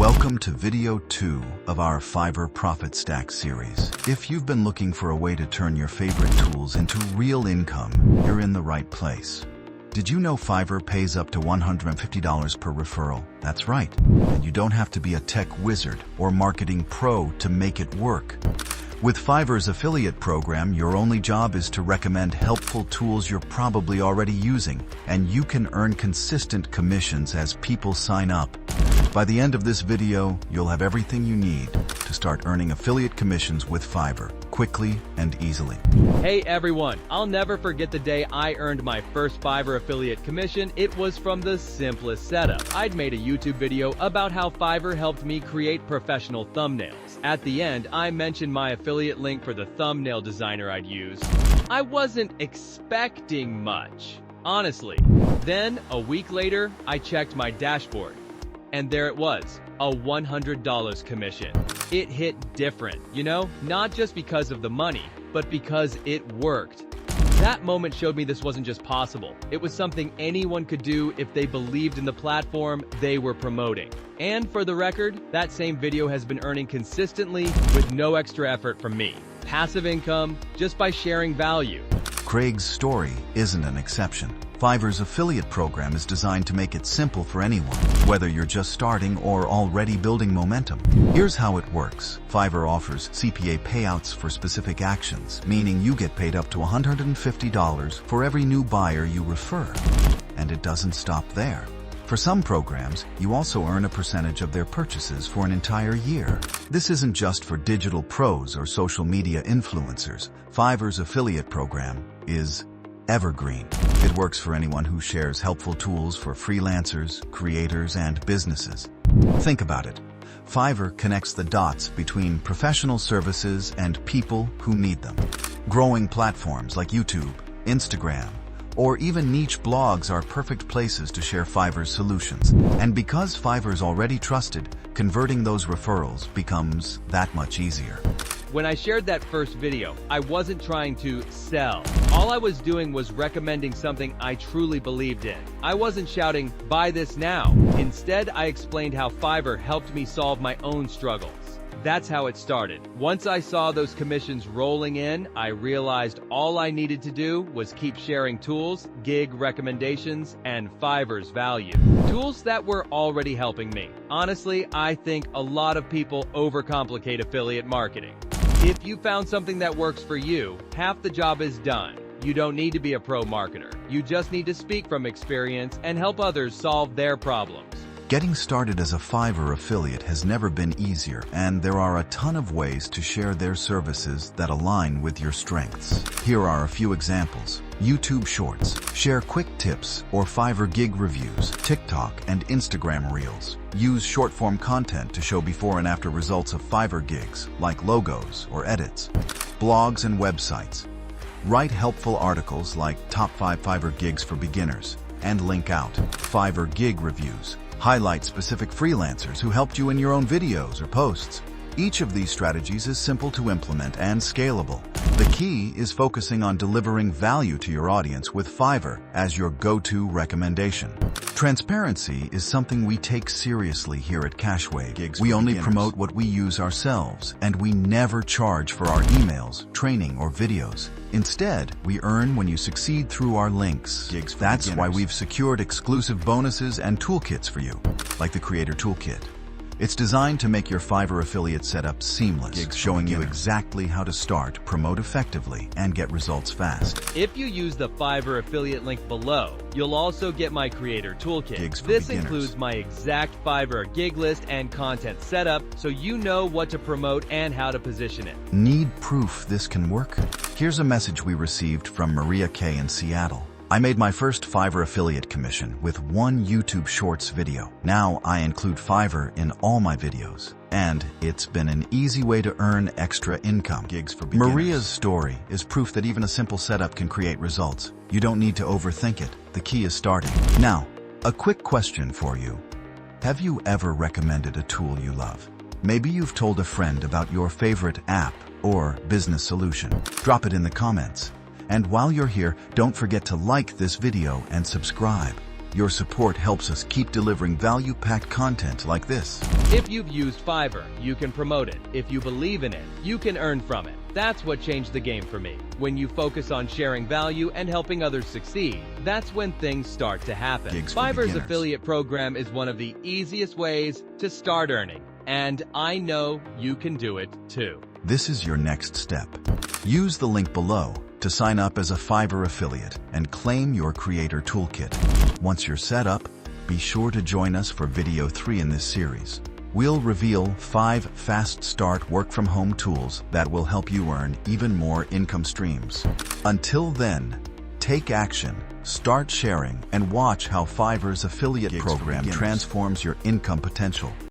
Welcome to video 2 of our Fiverr Profit Stack series. If you've been looking for a way to turn your favorite tools into real income, you're in the right place. Did you know Fiverr pays up to $150 per referral? That's right. And you don't have to be a tech wizard or marketing pro to make it work. With Fiverr's affiliate program, your only job is to recommend helpful tools you're probably already using, and you can earn consistent commissions as people sign up. By the end of this video, you'll have everything you need to start earning affiliate commissions with Fiverr quickly and easily. Hey everyone, I'll never forget the day I earned my first Fiverr affiliate commission. It was from the simplest setup. I'd made a YouTube video about how Fiverr helped me create professional thumbnails. At the end, I mentioned my affiliate link for the thumbnail designer I'd use. I wasn't expecting much, honestly. Then, a week later, I checked my dashboard. And there it was, a $100 commission. It hit different, you know? Not just because of the money, but because it worked. That moment showed me this wasn't just possible. It was something anyone could do if they believed in the platform they were promoting. And for the record, that same video has been earning consistently with no extra effort from me. Passive income just by sharing value. Craig's story isn't an exception. Fiverr's affiliate program is designed to make it simple for anyone, whether you're just starting or already building momentum. Here's how it works. Fiverr offers CPA payouts for specific actions, meaning you get paid up to $150 for every new buyer you refer. And it doesn't stop there. For some programs, you also earn a percentage of their purchases for an entire year. This isn't just for digital pros or social media influencers. Fiverr's affiliate program is evergreen. It works for anyone who shares helpful tools for freelancers, creators, and businesses. Think about it. Fiverr connects the dots between professional services and people who need them. Growing platforms like YouTube, Instagram, or even niche blogs are perfect places to share Fiverr's solutions. And because Fiverr's already trusted, converting those referrals becomes that much easier. When I shared that first video, I wasn't trying to sell. All I was doing was recommending something I truly believed in. I wasn't shouting, "Buy this now." Instead, I explained how Fiverr helped me solve my own struggles. That's how it started. Once I saw those commissions rolling in, I realized all I needed to do was keep sharing tools, gig recommendations, and Fiverr's value. Tools that were already helping me. Honestly, I think a lot of people overcomplicate affiliate marketing. If you found something that works for you, half the job is done. You don't need to be a pro marketer. You just need to speak from experience and help others solve their problems. Getting started as a Fiverr affiliate has never been easier, and there are a ton of ways to share their services that align with your strengths. Here are a few examples. YouTube Shorts. Share quick tips or Fiverr gig reviews. TikTok and Instagram Reels. Use short-form content to show before and after results of Fiverr gigs, like logos or edits. Blogs and websites. Write helpful articles like Top 5 Fiverr Gigs for Beginners and link out. Fiverr gig reviews. Highlight specific freelancers who helped you in your own videos or posts. Each of these strategies is simple to implement and scalable. The key is focusing on delivering value to your audience with Fiverr as your go-to recommendation. Transparency is something we take seriously here at CashWaveHQ. We only promote what we use ourselves, and we never charge for our emails, training, or videos. Instead, we earn when you succeed through our links. That's why we've secured exclusive bonuses and toolkits for you, like the Creator Toolkit. It's designed to make your Fiverr affiliate setup seamless, showing you exactly how to start, promote effectively, and get results fast. If you use the Fiverr affiliate link below, you'll also get my Creator Toolkit. This includes my exact Fiverr gig list and content setup, so you know what to promote and how to position it. Need proof this can work? Here's a message we received from Maria K. in Seattle. I made my first Fiverr affiliate commission with one YouTube Shorts video. Now I include Fiverr in all my videos, and it's been an easy way to earn extra income. Gigs for beginners. Maria's story is proof that even a simple setup can create results. You don't need to overthink it. The key is starting. Now, a quick question for you. Have you ever recommended a tool you love? Maybe you've told a friend about your favorite app or business solution. Drop it in the comments. And while you're here, don't forget to like this video and subscribe. Your support helps us keep delivering value-packed content like this. If you've used Fiverr, you can promote it. If you believe in it, you can earn from it. That's what changed the game for me. When you focus on sharing value and helping others succeed, that's when things start to happen. Fiverr's affiliate program is one of the easiest ways to start earning, and I know you can do it too. This is your next step. Use the link below to sign up as a Fiverr affiliate and claim your Creator Toolkit. Once you're set up, be sure to join us for video 3 in this series. We'll reveal 5 fast start work-from-home tools that will help you earn even more income streams. Until then, take action, start sharing, and watch how Fiverr's affiliate program transforms your income potential.